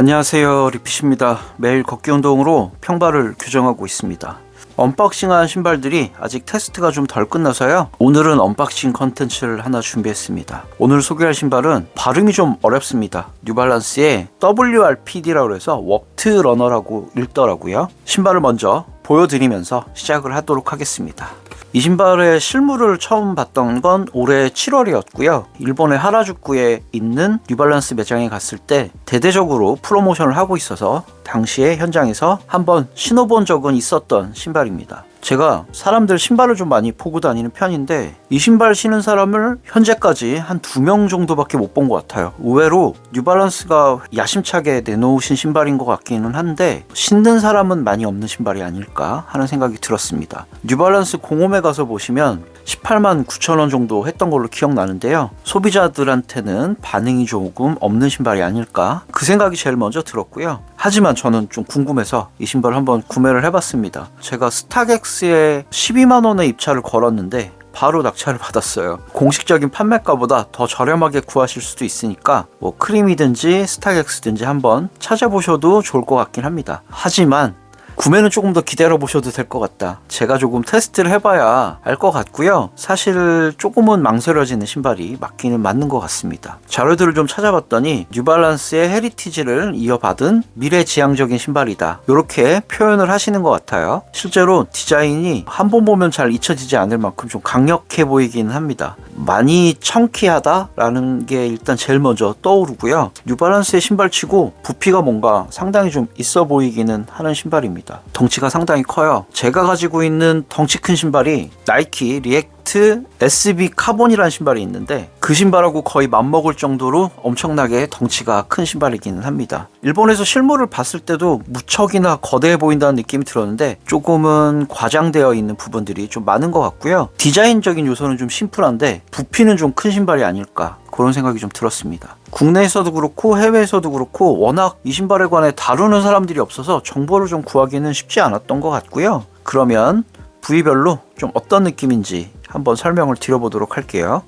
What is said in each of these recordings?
안녕하세요, 리핏입니다. 매일 걷기 운동으로 평발을 교정하고 있습니다. 언박싱한 신발들이 아직 테스트가 좀 덜 끝나서요, 오늘은 언박싱 컨텐츠를 하나 준비했습니다. 오늘 소개할 신발은 발음이 좀 어렵습니다. 뉴발란스의 WRPD라고 해서 워트 러너라고 읽더라고요. 신발을 먼저 보여드리면서 시작을 하도록 하겠습니다. 이 신발의 실물을 처음 봤던 건 올해 7월이었고요. 일본의 하라주쿠에 있는 뉴발란스 매장에 갔을 때 대대적으로 프로모션을 하고 있어서 당시에 현장에서 한번 신어본 적은 있었던 신발입니다. 제가 사람들 신발을 좀 많이 보고 다니는 편인데 이 신발 신은 사람을 현재까지 한 2명 정도밖에 못 본 것 같아요. 의외로 뉴발란스가 야심차게 내놓으신 신발인 것 같기는 한데 신는 사람은 많이 없는 신발이 아닐까 하는 생각이 들었습니다. 뉴발란스 공홈에 가서 보시면 18만 9천 원 정도 했던 걸로 기억나는데요. 소비자들한테는 반응이 조금 없는 신발이 아닐까, 그 생각이 제일 먼저 들었고요. 하지만 저는 좀 궁금해서 이 신발을 한번 구매를 해봤습니다. 제가 스타렉스에 12만 원의 입찰을 걸었는데 바로 낙찰을 받았어요. 공식적인 판매가보다 더 저렴하게 구하실 수도 있으니까 뭐 크림이든지 스타렉스든지 한번 찾아보셔도 좋을 것 같긴 합니다. 하지만 구매는 조금 더 기다려 보셔도 될 것 같다. 제가 조금 테스트를 해봐야 알 것 같고요. 사실 조금은 망설여지는 신발이 맞기는 맞는 것 같습니다. 자료들을 좀 찾아봤더니 뉴발란스의 헤리티지를 이어받은 미래지향적인 신발이다, 이렇게 표현을 하시는 것 같아요. 실제로 디자인이 한 번 보면 잘 잊혀지지 않을 만큼 좀 강력해 보이기는 합니다. 많이 청키하다라는 게 일단 제일 먼저 떠오르고요. 뉴발란스의 신발치고 부피가 뭔가 상당히 좀 있어 보이기는 하는 신발입니다. 덩치가 상당히 커요. 제가 가지고 있는 덩치 큰 신발이 나이키 리액트 SB 카본이라는 신발이 있는데 그 신발하고 거의 맞먹을 정도로 엄청나게 덩치가 큰 신발이기는 합니다. 일본에서 실물을 봤을 때도 무척이나 거대해 보인다는 느낌이 들었는데 조금은 과장되어 있는 부분들이 좀 많은 것 같고요. 디자인적인 요소는 좀 심플한데 부피는 좀 큰 신발이 아닐까, 그런 생각이 좀 들었습니다. 국내에서도 그렇고 해외에서도 그렇고 워낙 이 신발에 관해 다루는 사람들이 없어서 정보를 좀 구하기는 쉽지 않았던 것 같고요. 그러면 부위별로 좀 어떤 느낌인지 한번 설명을 드려보도록 할게요.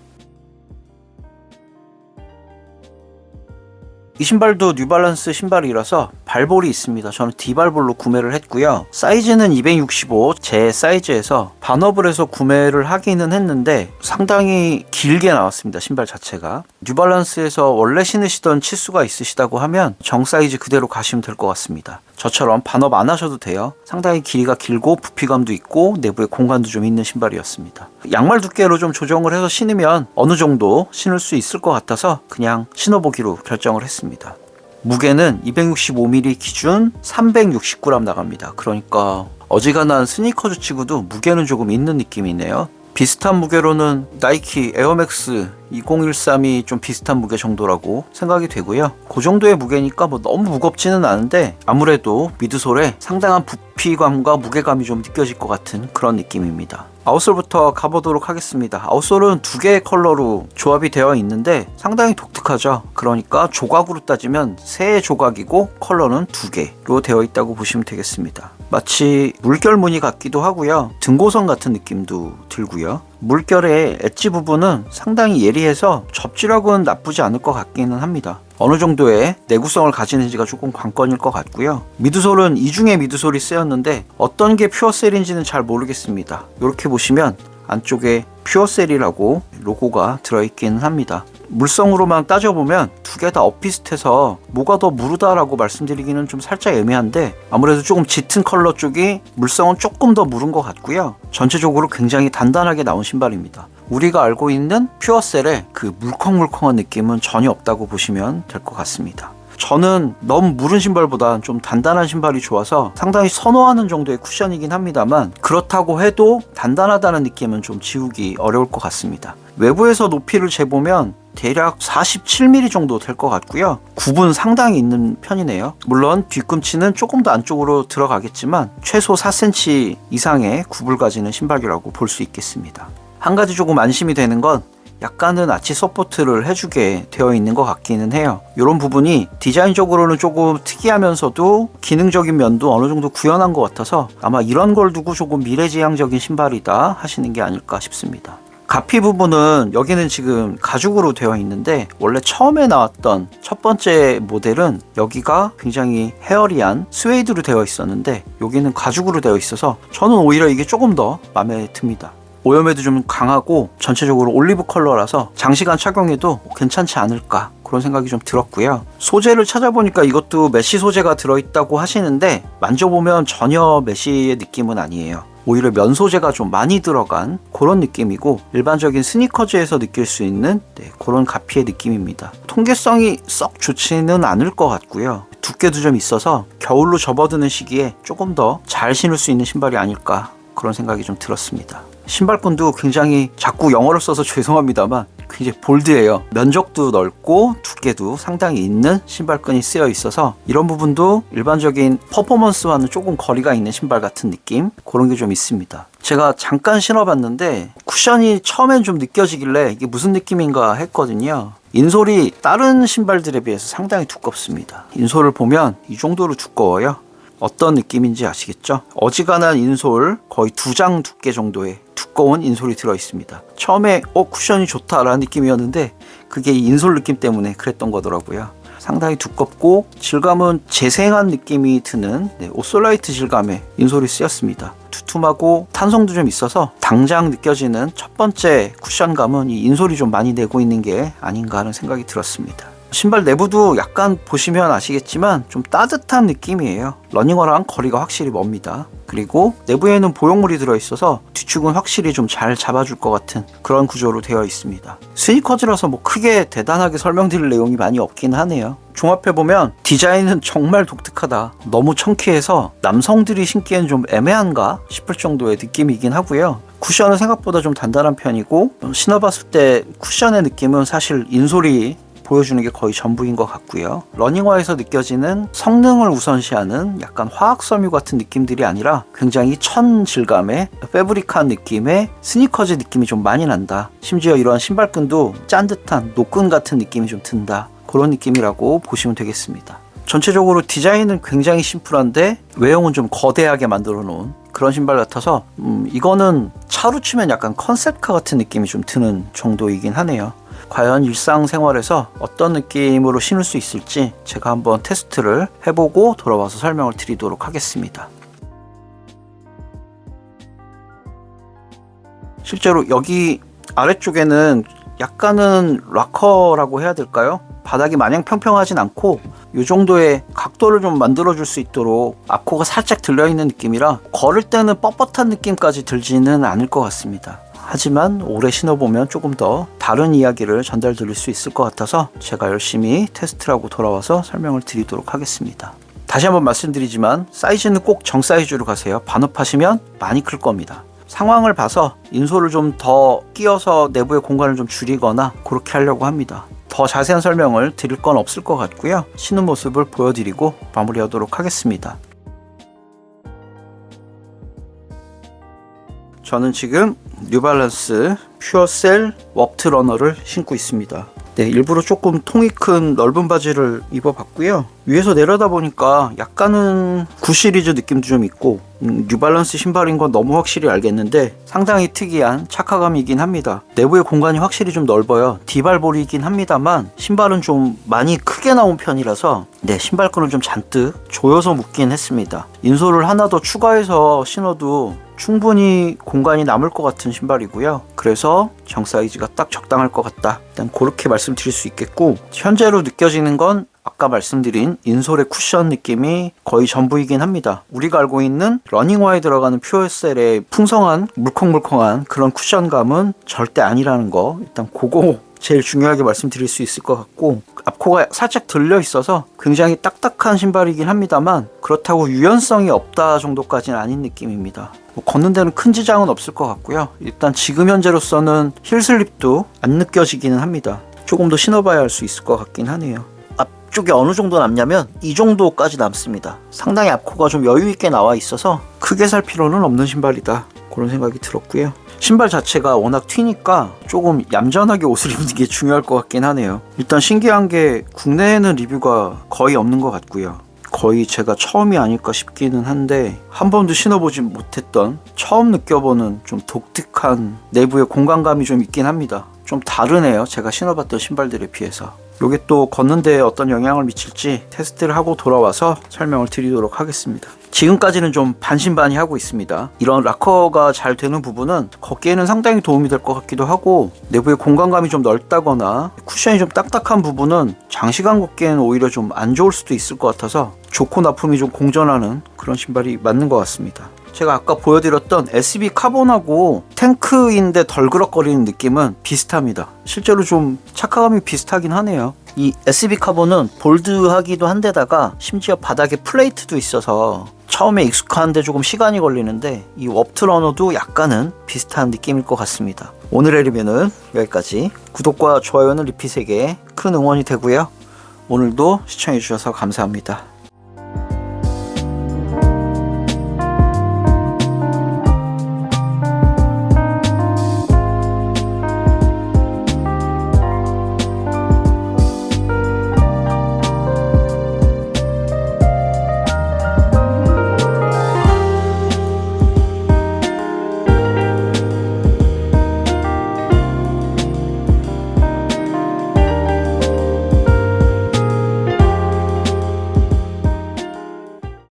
이 신발도 뉴발란스 신발이라서 발볼이 있습니다. 저는 D발볼로 구매를 했고요. 사이즈는 265, 제 사이즈에서 반업을 해서 구매를 하기는 했는데 상당히 길게 나왔습니다. 신발 자체가. 뉴발란스에서 원래 신으시던 치수가 있으시다고 하면 정 사이즈 그대로 가시면 될 것 같습니다. 저처럼 반업 안 하셔도 돼요. 상당히 길이가 길고 부피감도 있고 내부에 공간도 좀 있는 신발이었습니다. 양말 두께로 좀 조정을 해서 신으면 어느 정도 신을 수 있을 것 같아서 그냥 신어보기로 결정을 했습니다. 무게는 265mm 기준 369g 나갑니다. 그러니까 어지간한 스니커즈 치고도 무게는 조금 있는 느낌이네요. 비슷한 무게로는 나이키 에어맥스 2013이 좀 비슷한 무게 정도라고 생각이 되고요. 그 정도의 무게니까 뭐 너무 무겁지는 않은데 아무래도 미드솔에 상당한 부피감과 무게감이 좀 느껴질 것 같은 그런 느낌입니다. 아웃솔부터 가보도록 하겠습니다. 아웃솔은 두 개의 컬러로 조합이 되어 있는데 상당히 독특하죠. 그러니까 조각으로 따지면 3 조각이고 컬러는 2개로 되어 있다고 보시면 되겠습니다. 마치 물결 무늬 같기도 하고요. 등고선 같은 느낌도 들고요. 물결의 엣지 부분은 상당히 예리해서 접지력은 나쁘지 않을 것 같기는 합니다. 어느 정도의 내구성을 가지는지가 조금 관건일 것 같고요. 미드솔은 이중의 미드솔이 쓰였는데 어떤 게 퓨어셀인지는 잘 모르겠습니다. 이렇게 보시면 안쪽에 퓨어셀이라고 로고가 들어있기는 합니다. 물성으로만 따져보면 두 개 다 엇비슷해서 뭐가 더 무르다라고 말씀드리기는 좀 살짝 애매한데 아무래도 조금 짙은 컬러 쪽이 물성은 조금 더 무른 것 같고요. 전체적으로 굉장히 단단하게 나온 신발입니다. 우리가 알고 있는 퓨어셀의 그 물컹물컹한 느낌은 전혀 없다고 보시면 될 것 같습니다. 저는 너무 무른 신발보다 좀 단단한 신발이 좋아서 상당히 선호하는 정도의 쿠션이긴 합니다만 그렇다고 해도 단단하다는 느낌은 좀 지우기 어려울 것 같습니다. 외부에서 높이를 재보면 대략 47mm 정도 될 것 같고요. 굽은 상당히 있는 편이네요. 물론 뒤꿈치는 조금 더 안쪽으로 들어가겠지만 최소 4cm 이상의 굽을 가지는 신발이라고 볼 수 있겠습니다. 한 가지 조금 안심이 되는 건 약간은 아치 서포트를 해주게 되어 있는 것 같기는 해요. 이런 부분이 디자인적으로는 조금 특이하면서도 기능적인 면도 어느 정도 구현한 것 같아서 아마 이런 걸 두고 조금 미래지향적인 신발이다 하시는 게 아닐까 싶습니다. 가피 부분은 여기는 지금 가죽으로 되어 있는데 원래 처음에 나왔던 첫 번째 모델은 여기가 굉장히 헤어리한 스웨이드로 되어 있었는데 여기는 가죽으로 되어 있어서 저는 오히려 이게 조금 더 마음에 듭니다. 오염에도 좀 강하고 전체적으로 올리브 컬러라서 장시간 착용해도 괜찮지 않을까 그런 생각이 좀 들었고요. 소재를 찾아보니까 이것도 메쉬 소재가 들어있다고 하시는데 만져보면 전혀 메쉬의 느낌은 아니에요. 오히려 면 소재가 좀 많이 들어간 그런 느낌이고 일반적인 스니커즈에서 느낄 수 있는 그런 가피의 느낌입니다. 통기성이 썩 좋지는 않을 것 같고요. 두께도 좀 있어서 겨울로 접어드는 시기에 조금 더 잘 신을 수 있는 신발이 아닐까 그런 생각이 좀 들었습니다. 신발끈도 굉장히 자꾸 영어를 써서 죄송합니다만 굉장히 볼드해요. 면적도 넓고 두께도 상당히 있는 신발끈이 쓰여 있어서 이런 부분도 일반적인 퍼포먼스와는 조금 거리가 있는 신발 같은 느낌 그런 게 좀 있습니다. 제가 잠깐 신어봤는데 쿠션이 처음엔 좀 느껴지길래 이게 무슨 느낌인가 했거든요. 인솔이 다른 신발들에 비해서 상당히 두껍습니다. 인솔을 보면 이 정도로 두꺼워요. 어떤 느낌인지 아시겠죠? 어지간한 인솔 거의 2장 두께 정도의 두꺼운 인솔이 들어있습니다. 처음에 쿠션이 좋다라는 느낌이었는데 그게 이 인솔 느낌 때문에 그랬던 거더라고요. 상당히 두껍고 질감은 재생한 느낌이 드는 오솔라이트 질감의 인솔이 쓰였습니다. 두툼하고 탄성도 좀 있어서 당장 느껴지는 첫 번째 쿠션감은 이 인솔이 좀 많이 내고 있는 게 아닌가 하는 생각이 들었습니다. 신발 내부도 약간 보시면 아시겠지만 좀 따뜻한 느낌이에요. 러닝화랑 거리가 확실히 멉니다. 그리고 내부에는 보형물이 들어있어서 뒤축은 확실히 좀 잘 잡아줄 것 같은 그런 구조로 되어 있습니다. 스니커즈라서 뭐 크게 대단하게 설명드릴 내용이 많이 없긴 하네요. 종합해보면 디자인은 정말 독특하다. 너무 청키해서 남성들이 신기엔 좀 애매한가 싶을 정도의 느낌이긴 하고요. 쿠션은 생각보다 좀 단단한 편이고 신어봤을 때 쿠션의 느낌은 사실 인솔이 보여주는 게 거의 전부인 것 같고요. 러닝화에서 느껴지는 성능을 우선시하는 약간 화학 섬유 같은 느낌들이 아니라 굉장히 천 질감의 패브릭한 느낌의 스니커즈 느낌이 좀 많이 난다. 심지어 이러한 신발끈도 짠 듯한 노끈 같은 느낌이 좀 든다. 그런 느낌이라고 보시면 되겠습니다. 전체적으로 디자인은 굉장히 심플한데 외형은 좀 거대하게 만들어 놓은 그런 신발 같아서 이거는 차로 치면 약간 컨셉카 같은 느낌이 좀 드는 정도이긴 하네요. 과연 일상생활에서 어떤 느낌으로 신을 수 있을지 제가 한번 테스트를 해보고 돌아와서 설명을 드리도록 하겠습니다. 실제로 여기 아래쪽에는 약간은 락커라고 해야 될까요? 바닥이 마냥 평평하진 않고 이 정도의 각도를 좀 만들어줄 수 있도록 앞코가 살짝 들려있는 느낌이라 걸을 때는 뻣뻣한 느낌까지 들지는 않을 것 같습니다. 하지만 오래 신어보면 조금 더 다른 이야기를 전달 드릴 수 있을 것 같아서 제가 열심히 테스트를 하고 돌아와서 설명을 드리도록 하겠습니다. 다시 한번 말씀드리지만 사이즈는 꼭 정 사이즈로 가세요. 반업하시면 많이 클 겁니다. 상황을 봐서 인솔을 좀 더 끼워서 내부의 공간을 좀 줄이거나 그렇게 하려고 합니다. 더 자세한 설명을 드릴 건 없을 것 같고요. 신은 모습을 보여드리고 마무리하도록 하겠습니다. 저는 지금 뉴발란스 퓨어셀 워프트 러너를 신고 있습니다. 일부러 조금 통이 큰 넓은 바지를 입어봤고요. 위에서 내려다 보니까 약간은 구 시리즈 느낌도 좀 있고 뉴발란스 신발인 건 너무 확실히 알겠는데 상당히 특이한 착화감이긴 합니다. 내부의 공간이 확실히 좀 넓어요. 디발볼이긴 합니다만 신발은 좀 많이 크게 나온 편이라서 신발끈을 좀 잔뜩 조여서 묶긴 했습니다. 인솔을 하나 더 추가해서 신어도 충분히 공간이 남을 것 같은 신발이고요. 그래서 정 사이즈가 딱 적당할 것 같다. 일단 그렇게 말씀드릴 수 있겠고 현재로 느껴지는 건 아까 말씀드린 인솔의 쿠션 느낌이 거의 전부이긴 합니다. 우리가 알고 있는 러닝화에 들어가는 퓨어셀의 풍성한 물컹물컹한 그런 쿠션감은 절대 아니라는 거 일단 그거 제일 중요하게 말씀드릴 수 있을 것 같고 앞코가 살짝 들려 있어서 굉장히 딱딱한 신발이긴 합니다만 그렇다고 유연성이 없다 정도까지는 아닌 느낌입니다. 걷는 데는 큰 지장은 없을 것 같고요. 일단 지금 현재로서는 힐슬립도 안 느껴지기는 합니다. 조금 더 신어봐야 할 수 있을 것 같긴 하네요. 앞쪽에 어느 정도 남냐면 이 정도까지 남습니다. 상당히 앞코가 좀 여유 있게 나와 있어서 크게 살 필요는 없는 신발이다. 그런 생각이 들었고요. 신발 자체가 워낙 튀니까 조금 얌전하게 옷을 입는 게 중요할 것 같긴 하네요. 일단 신기한 게 국내에는 리뷰가 거의 없는 것 같고요. 거의 제가 처음이 아닐까 싶기는 한데 한 번도 신어보지 못했던, 처음 느껴보는 좀 독특한 내부의 공간감이 좀 있긴 합니다. 좀 다르네요, 제가 신어봤던 신발들에 비해서. 요게 또 걷는 데에 어떤 영향을 미칠지 테스트를 하고 돌아와서 설명을 드리도록 하겠습니다. 지금까지는 좀 반신반의하고 있습니다. 이런 락커가 잘 되는 부분은 걷기에는 상당히 도움이 될 것 같기도 하고, 내부의 공간감이 좀 넓다거나 쿠션이 좀 딱딱한 부분은 장시간 걷기에는 오히려 좀 안 좋을 수도 있을 것 같아서 좋고 나쁨이 좀 공존하는 그런 신발이 맞는 것 같습니다. 제가 아까 보여드렸던 SB 카본하고 탱크인데 덜 그럭거리는 느낌은 비슷합니다. 실제로 좀 착화감이 비슷하긴 하네요. 이 SB 카본은 볼드하기도 한데다가 심지어 바닥에 플레이트도 있어서 처음에 익숙하는데 조금 시간이 걸리는데, 이 웁트러너도 약간은 비슷한 느낌일 것 같습니다. 오늘의 리뷰는 여기까지. 구독과 좋아요는 리핏에게 큰 응원이 되고요. 오늘도 시청해주셔서 감사합니다.